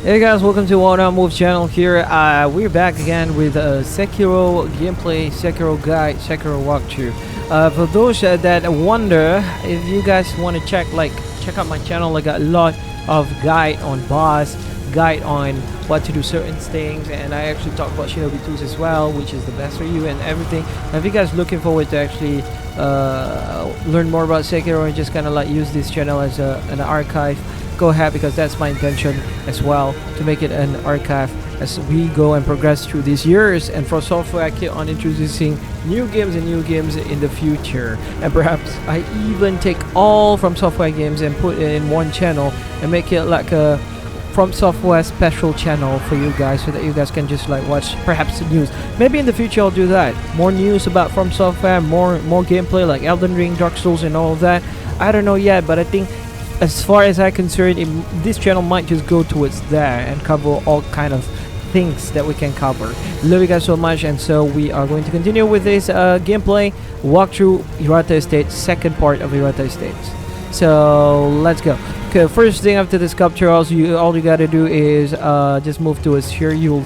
Hey guys, welcome to One On Move channel here. We're back again with Sekiro gameplay, Sekiro guide, Sekiro walkthrough. For those that wonder, if you guys want to check out my channel, I got a lot of guide on boss, guide on what to do certain things, and I actually talk about Shinobi tools as well, which is the best for you and everything. Now, if you guys looking forward to actually learn more about Sekiro and just kind of like use this channel as an archive, go ahead, because that's my intention as well, to make it an archive as we go and progress through these years. And for software, I keep on introducing new games in the future, and perhaps I even take all From Software games and put it in one channel and make it like a From Software special channel for you guys, so that you guys can just like watch perhaps the news. Maybe in the future I'll do that, more news about From Software, more gameplay like Elden Ring, Dark Souls and all of that. I don't know yet, but I think as far as I'm concerned, this channel might just go towards there and cover all kind of things that we can cover. Love you guys so much, and so we are going to continue with this gameplay walkthrough Hirata Estate, second part of Hirata Estates. So let's go. Okay, first thing after the sculpture, all you gotta do is just move towards here. You'll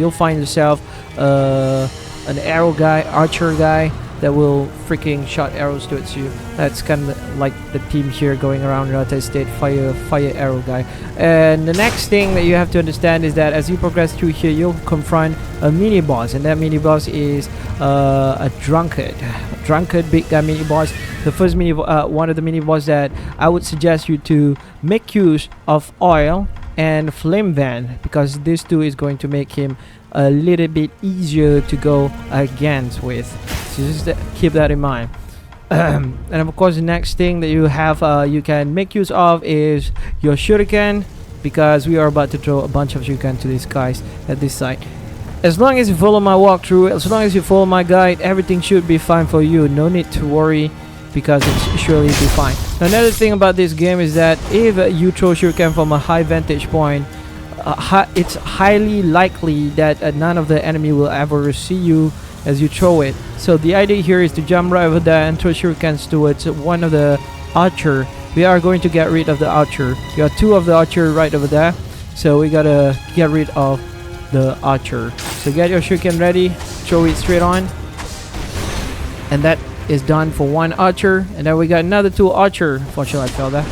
find yourself an arrow guy, archer guy, that will freaking shot arrows towards you. That's kind of like the team here going around Hirata Estate, fire arrow guy. And the next thing that you have to understand is that as you progress through here, you'll confront a mini boss, and that mini boss is a drunkard big guy mini boss. The first one of the mini boss that I would suggest you to make use of oil and flame van, because this two is going to make him a little bit easier to go against with. So just keep that in mind. And of course, the next thing that you have you can make use of is your shuriken, because we are about to throw a bunch of shuriken to these guys at this site. As long as you follow my walkthrough, as long as you follow my guide, everything should be fine for you. No need to worry, because it surely be fine. Now, another thing about this game is that if you throw shuriken from a high vantage point, it's highly likely that none of the enemy will ever see you as you throw it. So the idea here is to jump right over there and throw shurikens towards one of the archer. We are going to get rid of the archer. You got two of the archer right over there, so we gotta get rid of the archer. So get your shuriken ready, throw it straight on, and that is done for one archer. And then we got another two archer. Fortunately, I fell there.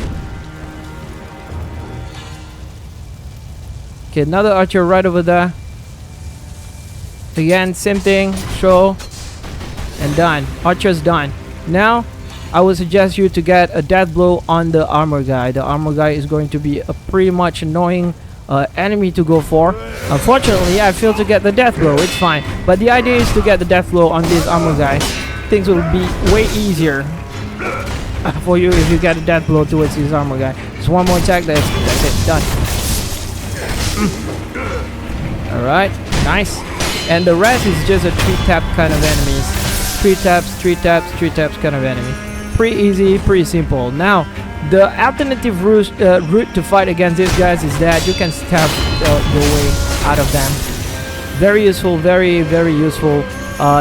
Okay, another archer right over there. Again, same thing, throw, and done. Archer's done. Now, I would suggest you to get a death blow on the armor guy. The armor guy is going to be a pretty much annoying enemy to go for. Unfortunately, I failed to get the death blow. It's fine. But the idea is to get the death blow on this armor guy. Things will be way easier for you if you get a death blow towards this armor guy. Just one more attack, that's it, done. Alright, nice. And the rest is just a 3-tap kind of enemies. 3 taps kind of enemy. Pretty easy, pretty simple. Now, the alternative route to fight against these guys is that you can stab your way out of them. Very useful, very useful.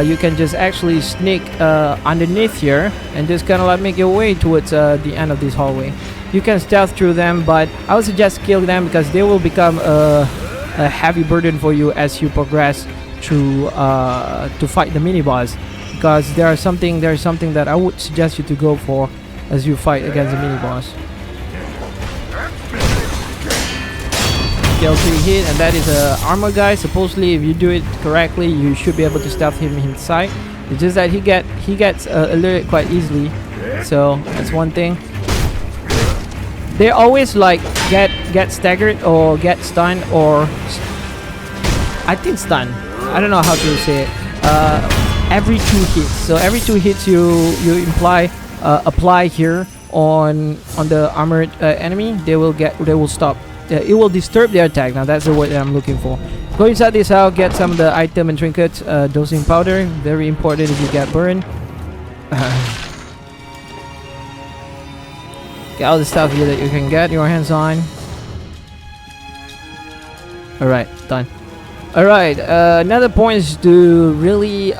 You can just actually sneak underneath here and just kind of like make your way towards the end of this hallway. You can stealth through them, but I would suggest kill them, because they will become a heavy burden for you as you progress through to fight the mini boss, because there's something that I would suggest you to go for as you fight against the mini boss. Kill 3 hit, and that is a armor guy. Supposedly, if you do it correctly, you should be able to stealth him inside. It's just that he gets alerted quite easily, so that's one thing. They always like get staggered or get stunned, or I think stunned. I don't know how to say it. Every 2 hits. So every 2 hits you apply here on the armored enemy, they will stop. It will disturb their attack. Now that's the word that I'm looking for. Go inside this house, get some of the item and trinkets. Dosing powder, very important if you get burned. Get all the stuff here that you can get your hands on. Alright, done. Alright, another point is to really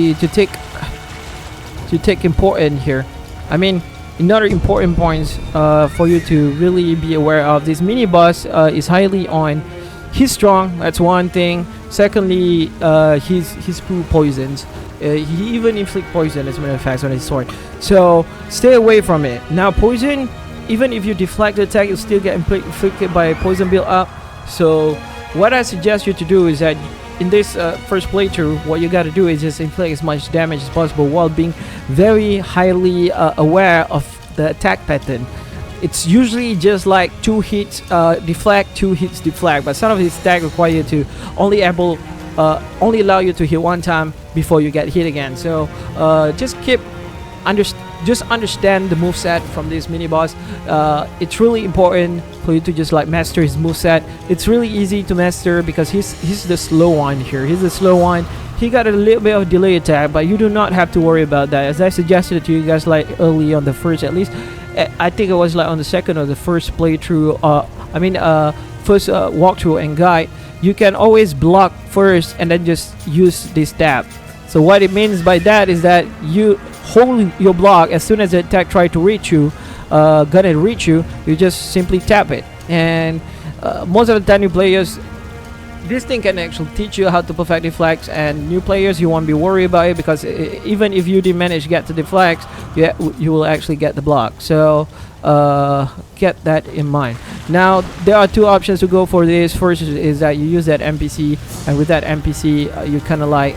to take important here. I mean, another important points for you to really be aware of. This mini boss is highly on. He's strong. That's one thing. Secondly, he's full poisons. He even inflict poison as a matter of fact on his sword. So stay away from it. Now poison, even if you deflect the attack, you'll still get inflicted by poison build up. So what I suggest you to do is that in this first playthrough, what you gotta do is just inflict as much damage as possible while being very highly aware of the attack pattern. It's usually just like 2 hits deflect, 2 hits deflect, but some of these attacks require you to only allow you to hit one time before you get hit again. So just understand the moveset from this mini boss. It's really important for you to just like master his moveset. It's really easy to master because he's the slow one here. He's the slow one. He got a little bit of delay attack, but you do not have to worry about that. As I suggested to you guys like early on the first, at least I think it was like on the second or the first playthrough, first walkthrough and guide, you can always block first and then just use this tab. So what it means by that is that you hold your block as soon as the attack try to reach you, gonna reach you, you just simply tap it. And most of the time new players, this thing can actually teach you how to perfect deflects, and new players you won't be worried about it because even if you didn't manage to get to deflects, you will actually get the block. So get that in mind. Now there are 2 options to go for this. First is that you use that NPC, and with that NPC you kind of like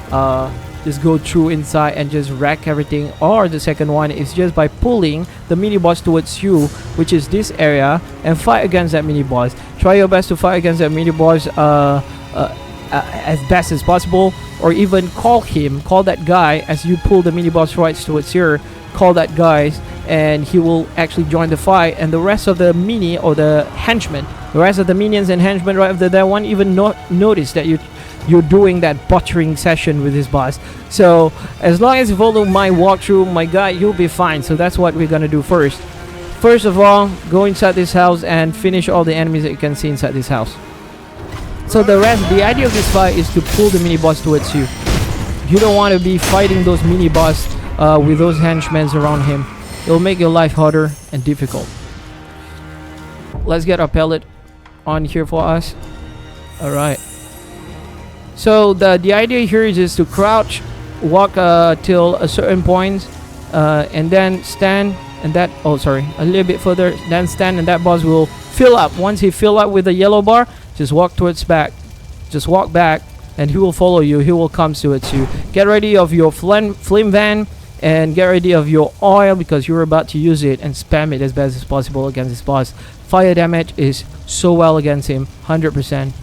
just go through inside and just wreck everything. Or the second one is just by pulling the mini boss towards you, which is this area, and fight against that mini boss. Try your best to fight against that mini boss as best as possible, or even call that guy as you pull the mini boss right towards you. Call that guy and he will actually join the fight, and the rest of the mini or the henchmen, the rest of the minions and henchmen right after that won't even notice that you're doing that butchering session with this boss. So as long as you follow my walkthrough, my guide, you'll be fine. So that's what we're gonna do first. First of all, go inside this house and finish all the enemies that you can see inside this house. So the idea of this fight is to pull the mini boss towards you. You don't want to be fighting those mini boss with those henchmen around him. It'll make your life harder and difficult. Let's get our pellet on here for us. Alright. So the idea here is just to crouch, walk till a certain point, and then stand, and that, oh sorry, a little bit further, then stand, and that boss will fill up. Once he fill up with the yellow bar, just walk towards back. Just walk back and he will follow you. He will come towards you. Get ready of your flame van and get ready of your oil because you're about to use it, and spam it as best as possible against this boss. Fire damage is so well against him, 100%.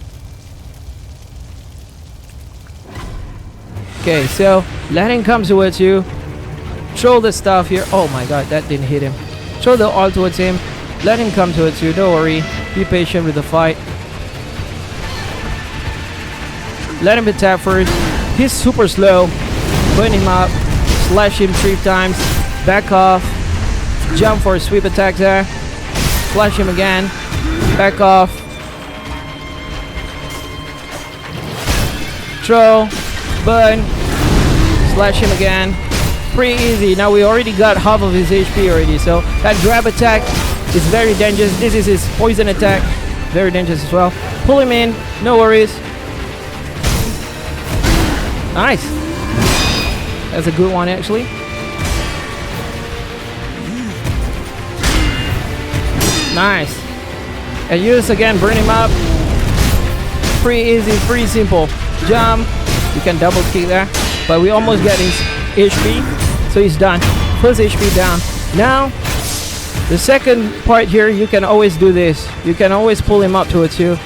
Okay, so let him come towards you. Throw the stuff here. Oh my god, that didn't hit him. Throw the oil towards him. Let him come towards you. Don't worry. Be patient with the fight. Let him attack first. He's super slow. Burn him up. Slash him 3 times. Back off. Jump for a sweep attack there. Slash him again. Back off. Throw. Burn. Slash him again. Pretty easy. Now we already got half of his HP already. So that grab attack is very dangerous. This is his poison attack. Very dangerous as well. Pull him in. No worries. Nice. That's a good one actually. Nice. And use again, burn him up. Pretty easy, pretty simple. Jump. You can double kick there. But we almost get his HP. So he's done. First HP down. Now, the second part here, you can always do this. You can always pull him up towards you.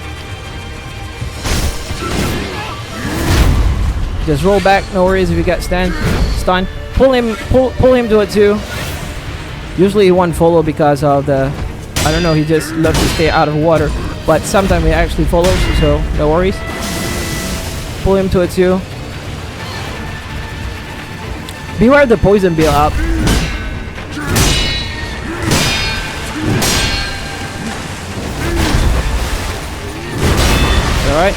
Just roll back, no worries if you get stunned. Pull him towards you. Usually he won't follow because of the, I don't know, he just loves to stay out of water. But sometimes he actually follows, so no worries. Pull him towards you. Beware the poison build up. Alright.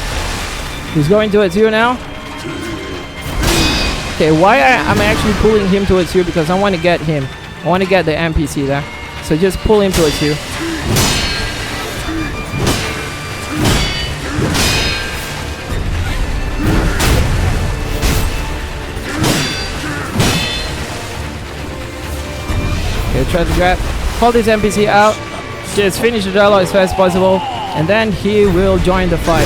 He's going towards you now. Okay, why I'm actually pulling him towards you? Because I want to get him. I I want to get the NPC there. So just pull him towards you. Okay, try to grab. Call this NPC out. Just finish the dialogue as fast as possible. And then he will join the fight.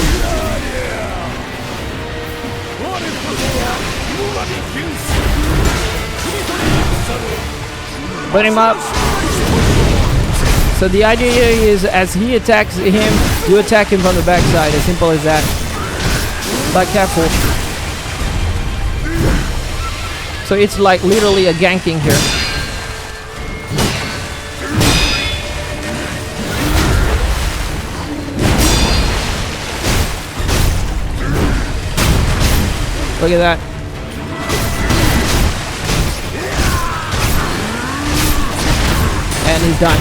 Put him up. So the idea here is as he attacks him, you attack him from the backside. As simple as that. But careful. So it's like literally a ganking here. Look at that. And he's done.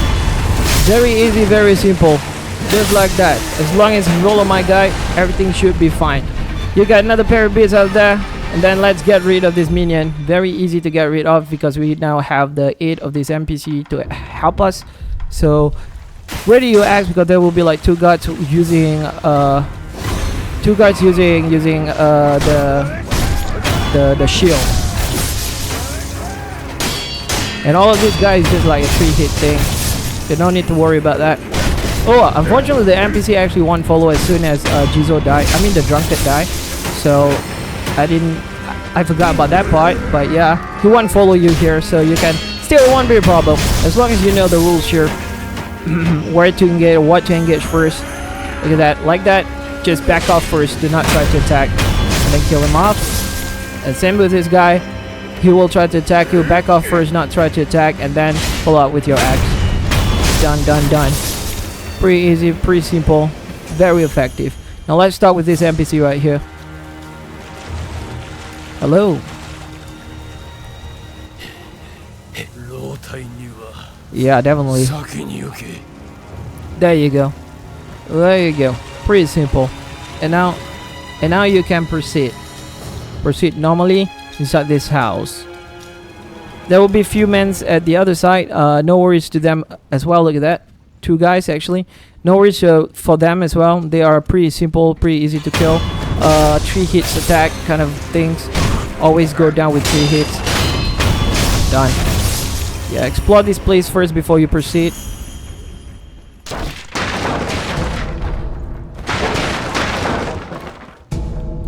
Very easy, very simple. Just like that. As long as you roll on my guy, everything should be fine. You got another pair of beads out there. And then let's get rid of this minion. Very easy to get rid of because we now have the aid of this NPC to help us. So where do you ask? Because there will be like two guards using the shield. And all of this guys is just like a 3-hit thing. You don't need to worry about that. Oh, unfortunately the NPC actually won't follow as soon as Jizo died. I mean the drunkard died. So I forgot about that part. But yeah, he won't follow you here. So you can still, it won't be a problem. As long as you know the rules here. Where to engage, what to engage first. Look at that. Like that. Just back off first. Do not try to attack. And then kill him off. And same with this guy. He will try to attack you. Back off first, not try to attack, and then pull out with your axe. Done, done, done. Pretty easy, pretty simple, very effective. Now let's start with this NPC right here. Hello. Yeah, definitely. There you go. There you go. Pretty simple. And now you can proceed. Proceed normally inside this house. There will be few men at the other side. No worries to them as well. Look at that. 2 guys actually. No worries for them as well. They are pretty simple, pretty easy to kill. 3 hits attack kind of things. Always go down with 3 hits. Done. Yeah, explore this place first before you proceed.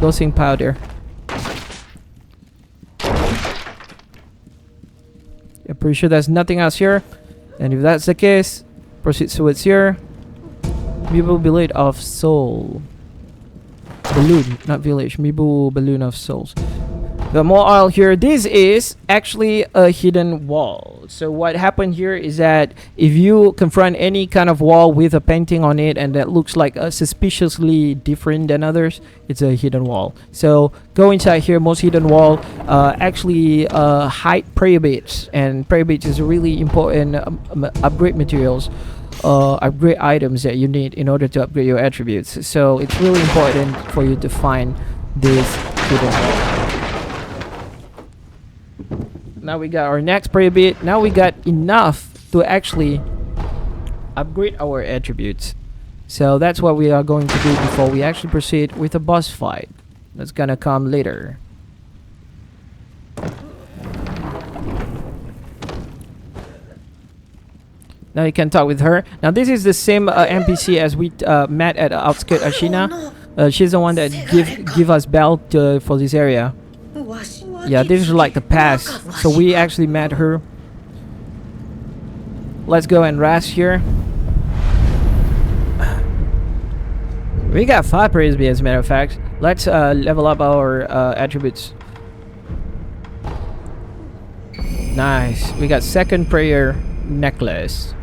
Dosing powder. I'm pretty sure there's nothing else here. And if that's the case, proceed towards here. Mibu Village of Soul. Balloon, not village. Mibu Balloon of Souls. Got more oil here. This is actually a hidden wall. So what happened here is that if you confront any kind of wall with a painting on it and that looks like suspiciously different than others, it's a hidden wall. So go inside here. Most hidden wall actually hide prayer beads, and prayer beads is really important upgrade materials, upgrade items that you need in order to upgrade your attributes. So it's really important for you to find this hidden wall. Now we got our next prayer bead. Now we got enough to actually upgrade our attributes. So that's what we are going to do before we actually proceed with the boss fight. That's gonna come later. Now you can talk with her. Now this is the same NPC as we met at outskirts Ashina. She's the one that give us bell for this area. Yeah, this is like the past. So we actually met her. Let's go and rest here. We got 5 praise beads, as a matter of fact. Let's level up our attributes. Nice. We got second prayer necklace.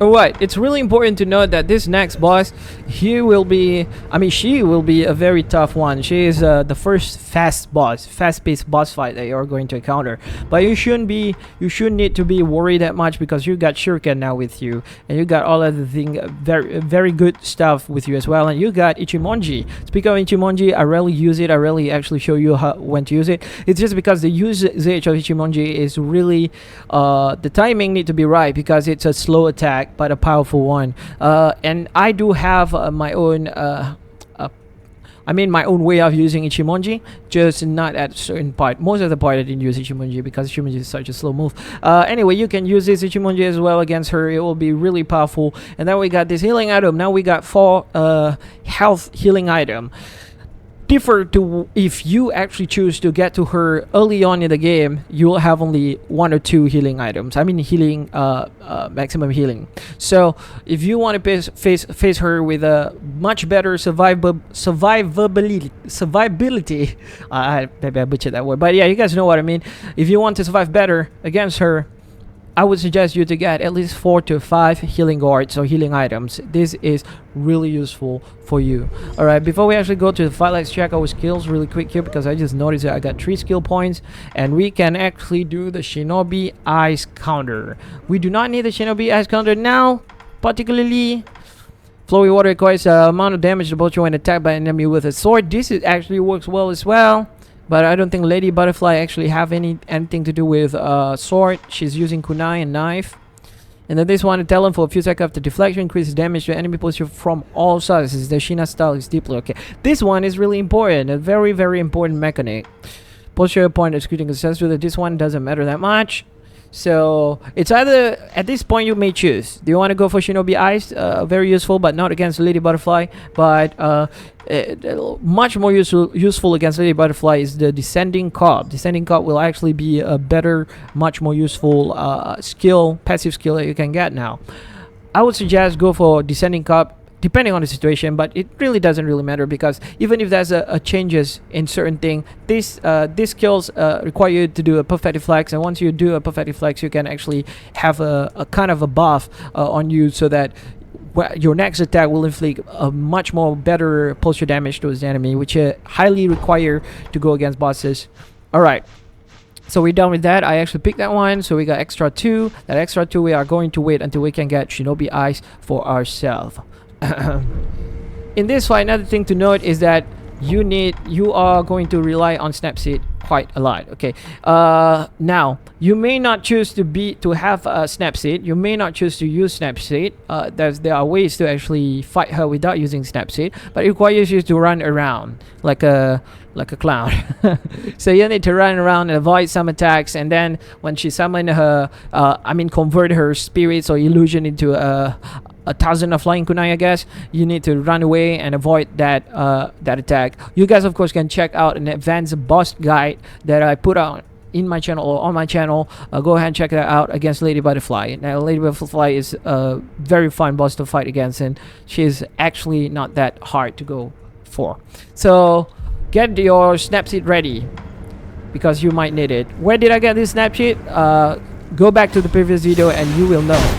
Alright, it's really important to note that this next boss, she will be a very tough one. She is the first fast-paced boss fight that you're going to encounter. But you shouldn't need to be worried that much because you got Shuriken now with you, and you got all of the thing, very good stuff with you as well. And you got Ichimonji. Speaking of Ichimonji, I rarely use it. I rarely actually show you when to use it. It's just because the usage of Ichimonji is really the timing need to be right because it's a slow attack but a powerful one, and I do have my own my own way of using Ichimonji, just not at a certain part. Most of the part I didn't use Ichimonji because Ichimonji is such a slow move. Anyway, you can use this Ichimonji as well against her. It will be really powerful. And then we got this healing item. Now we got 4 health healing item. Differ to if you actually choose to get to her early on in the game, you will have only 1 or 2 healing items. Healing, maximum healing. So if you want to face her with a much better survivability, maybe I butchered that word, but yeah, you guys know what I mean. If you want to survive better against her, I would suggest you to get at least 4 to 5 healing guards or healing items. This is really useful for you. Alright, before we actually go to the fight, let's check our skills really quick here because I just noticed that I got 3 skill points and we can actually do the Shinobi Ice counter. We do not need the Shinobi Ice counter now, particularly. Flowy water requires amount of damage to both you when attacked by an enemy with a sword. This actually works well as well. But I don't think Lady Butterfly actually have anything to do with sword. She's using kunai and knife. And then this one, a talent for a few seconds after deflection increases damage to enemy posture from all sides. The Shina style is deeply okay. This one is really important, a very, very important mechanic. Posture upon executing successfully. This one doesn't matter that much. So it's either at this point you may choose. Do you want to go for Shinobi Ice? Very useful, but not against Lady Butterfly. But much more useful against Lady Butterfly is the Descending Cob. Descending Cob will actually be a better, much more useful passive skill that you can get now. I would suggest go for Descending Cob, depending on the situation, but it really doesn't really matter because even if there's a changes in certain thing, these skills require you to do a perfect reflex, and once you do a perfect reflex, you can actually have a kind of a buff on you so that your next attack will inflict a much more better posture damage towards the enemy, which highly require to go against bosses. Alright, so we're done with that. I actually picked that one, so we got extra 2. That extra 2 we are going to wait until we can get Shinobi Ice for ourselves. In this fight, another thing to note is that you are going to rely on Snapseed quite a lot. Okay, now you may not choose to have a Snapseed. You may not choose to use Snapseed. There are ways to actually fight her without using Snapseed, but it requires you to run around like a clown. So you need to run around and avoid some attacks, and then when she summon her convert her spirits or illusion into a 1,000 of flying kunai, I guess, you need to run away and avoid that attack. You guys of course can check out an advanced boss guide that I put out in my channel or on my channel. Go ahead and check that out against Lady Butterfly. Now Lady Butterfly is a very fun boss to fight against, and she's actually not that hard to go for. So get your Snapseed ready because you might need it. Where did I get this Snapseed? Go back to the previous video and you will know.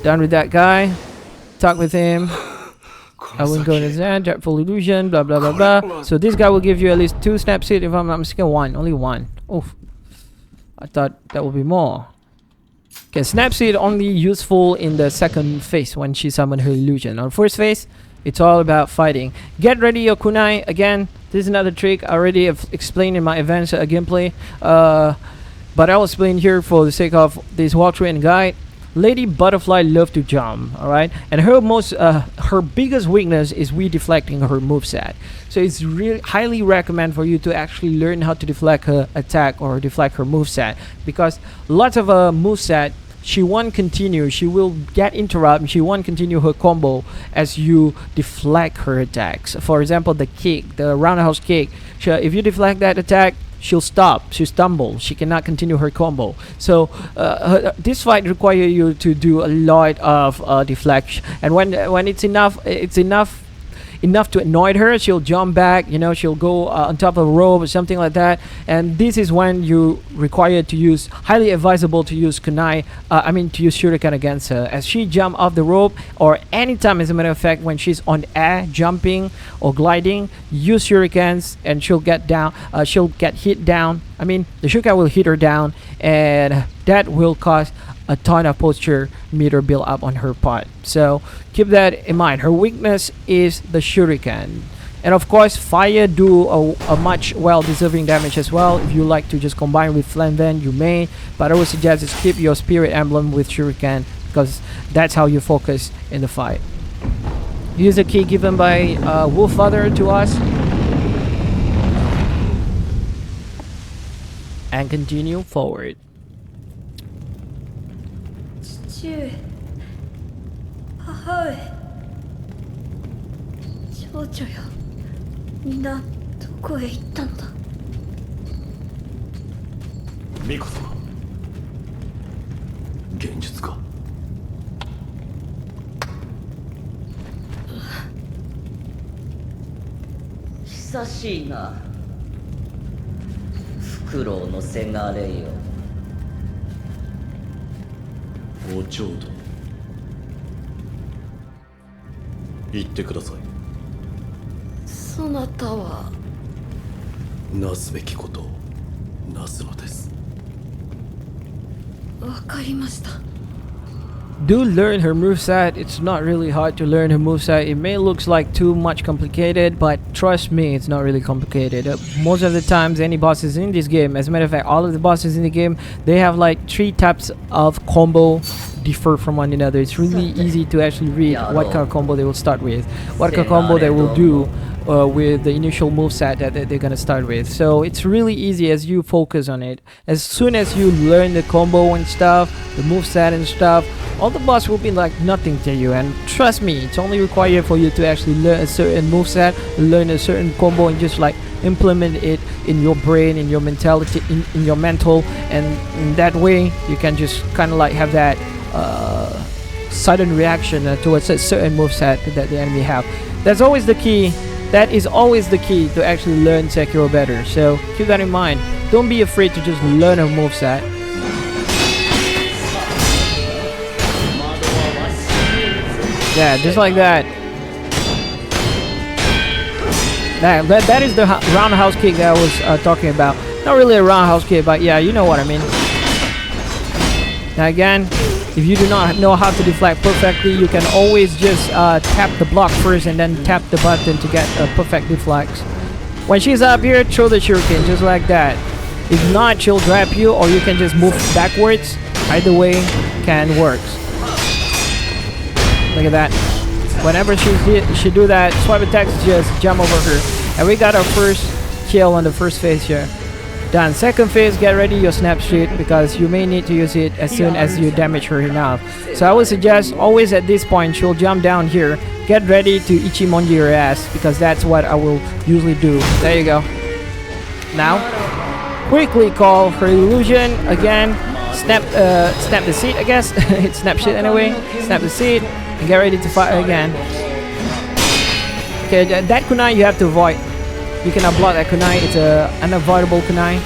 Done with that guy. Talk with him. I wouldn't go into that. Dreadful illusion. Blah blah blah blah. So this guy will give you at least 2 Snapseed. If I'm not mistaken, 1. Only 1. Oof. I thought that would be more. Okay, Snapseed only useful in the second phase when she summoned her illusion. On first phase, it's all about fighting. Get ready your kunai. Again, this is another trick I already have explained in my advanced gameplay. But I'll explain here for the sake of this walkthrough and guide. Lady Butterfly loves to jump, alright? And her biggest weakness is deflecting her moveset. So it's really highly recommend for you to actually learn how to deflect her attack or deflect her moveset, because lots of moveset she won't continue. She will get interrupted. She won't continue her combo as you deflect her attacks. For example, the kick, the roundhouse kick. If you deflect that attack, she'll stop, she'll stumble, she cannot continue her combo. So this fight requires you to do a lot of deflection, and when it's enough enough to annoy her, she'll jump back, you know, she'll go on top of a rope or something like that. And this is when you require to use, highly advisable to use kunai, to use shuriken against her. As she jump off the rope, or anytime, as a matter of fact, when she's on air, jumping or gliding, use shurikens and she'll get down, she'll get hit down. The shuriken will hit her down, and that will cause a ton of posture meter build up on her part. So keep that in mind. Her weakness is the shuriken. And of course, fire do a much well deserving damage as well. If you like to just combine with flame vent, you may, but I would suggest is keep your spirit emblem with shuriken, because that's how you focus in the fight. Use the key given by Wolffather to us, and continue forward. 父上、母上、少女よ、みんなどこへ行ったのだ。巫女様、現実か。久しいな、フクロウのせがれよ。お嬢殿、言ってください。そなたはなすべきことをなすのです。わかりました。 Do learn her moveset. It's not really hard to learn her moveset. It may looks like too much complicated, but trust me, it's not really complicated. Most of the times, any bosses in this game, as a matter of fact, all of the bosses in the game, they have like 3 types of combo differ from one another. It's really easy to actually read what kind of combo they will start with, what kind of combo they will do with the initial moveset that they're gonna start with. So it's really easy as you focus on it. As soon as you learn the combo and stuff, the moveset and stuff, all the boss will be like nothing to you. And trust me, it's only required for you to actually learn a certain moveset, learn a certain combo, and just like implement it in your brain, in your mentality, in your mental, and in that way you can just kind of like have that sudden reaction towards a certain moveset that the enemy have. That's always the key. That is always the key to actually learn Sekiro better. So keep that in mind. Don't be afraid to just learn a moveset. Yeah, just like that. That is the roundhouse kick that I was talking about. Not really a roundhouse kick, but yeah, you know what I mean. Now again, if you do not know how to deflect perfectly, you can always just tap the block first and then tap the button to get a perfect deflect. When she's up here, throw the shuriken just like that. If not, she'll grab you, or you can just move backwards. Either way can work. Look at that. Whenever she do that, swipe attacks, just jump over her. And we got our first kill on the first phase here. Done. Second phase, get ready your snap shit, because you may need to use it as soon as you damage her enough. So I would suggest always at this point, she'll jump down here. Get ready to Ichimonji your ass, because that's what I will usually do. There you go. Now, quickly call her illusion again. Snap the seat, I guess. It's snap shit anyway. Snap the seat and get ready to fight again. Okay, that kunai you have to avoid. You cannot block that kunai. It's an unavoidable kunai.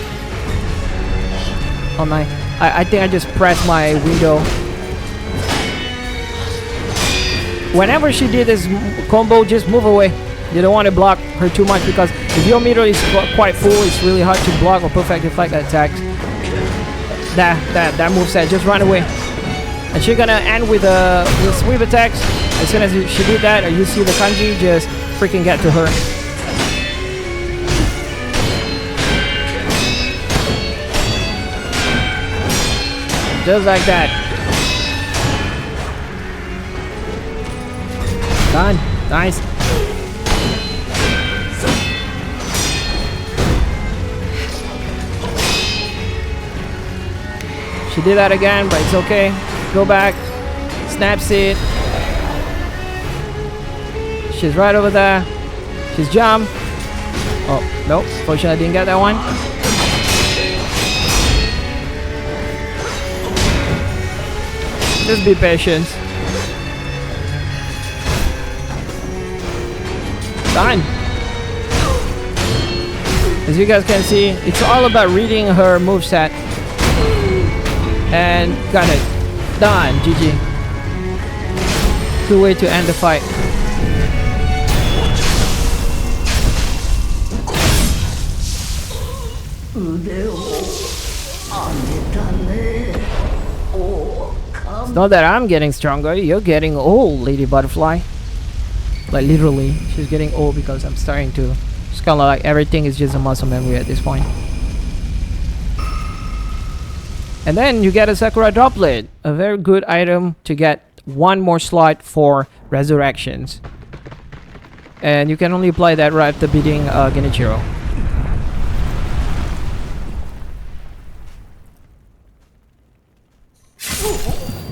Oh my! I think I just pressed my window. Whenever she did this combo, just move away. You don't want to block her too much, because if your meter is quite full, it's really hard to block or perfect deflect that attack. That moveset, just run away. And she's gonna end with sweep attacks. As soon as she did that, or you see the kanji, just freaking get to her. Just like that. Done. Nice. She did that again, but it's okay. Go back. Snaps it. She's right over there. She's jumped. Oh, nope. Fortunately, I didn't get that one. Just be patient. Done. As you guys can see, it's all about reading her moveset. And got it. Done. GG. Good way to end the fight. It's not that I'm getting stronger, you're getting old, Lady Butterfly. Like literally, she's getting old because I'm starting to. It's kind of like everything is just a muscle memory at this point. And then you get a Sakura Droplet, a very good item to get one more slot for resurrections. And you can only apply that right after beating Genichiro.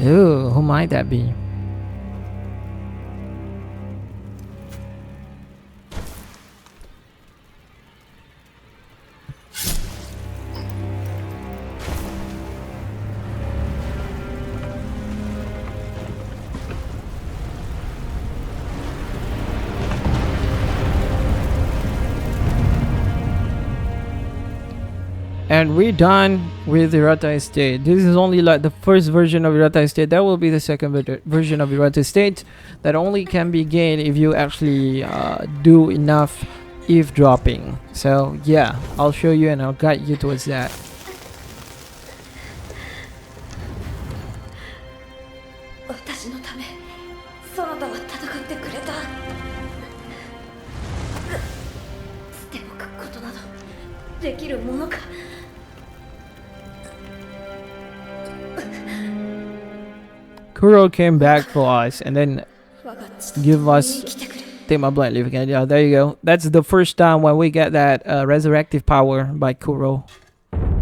Ooh, who might that be? And we're done with Hirata Estate. This is only like the first version of Hirata Estate. That will be the second version of Hirata Estate. That only can be gained if you actually do enough eavesdropping. So yeah, I'll show you and I'll guide you towards that. Kuro came back for us and then give us take my blind leaf again. Yeah, there you go. That's the first time when we get that resurrective power by Kuro.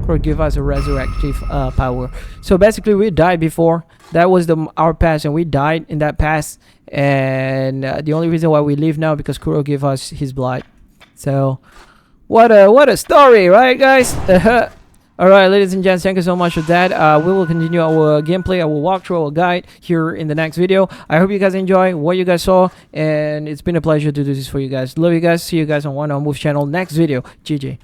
Kuro give us a resurrective power. So basically we died before. That was our past and we died in that past. And the only reason why we live now because Kuro gave us his blood. So what a story, right guys? Alright, ladies and gents, thank you so much for that. We will continue our gameplay, our walkthrough, our guide here in the next video. I hope you guys enjoy what you guys saw, and it's been a pleasure to do this for you guys. Love you guys. See you guys on One On Move channel next video. GG.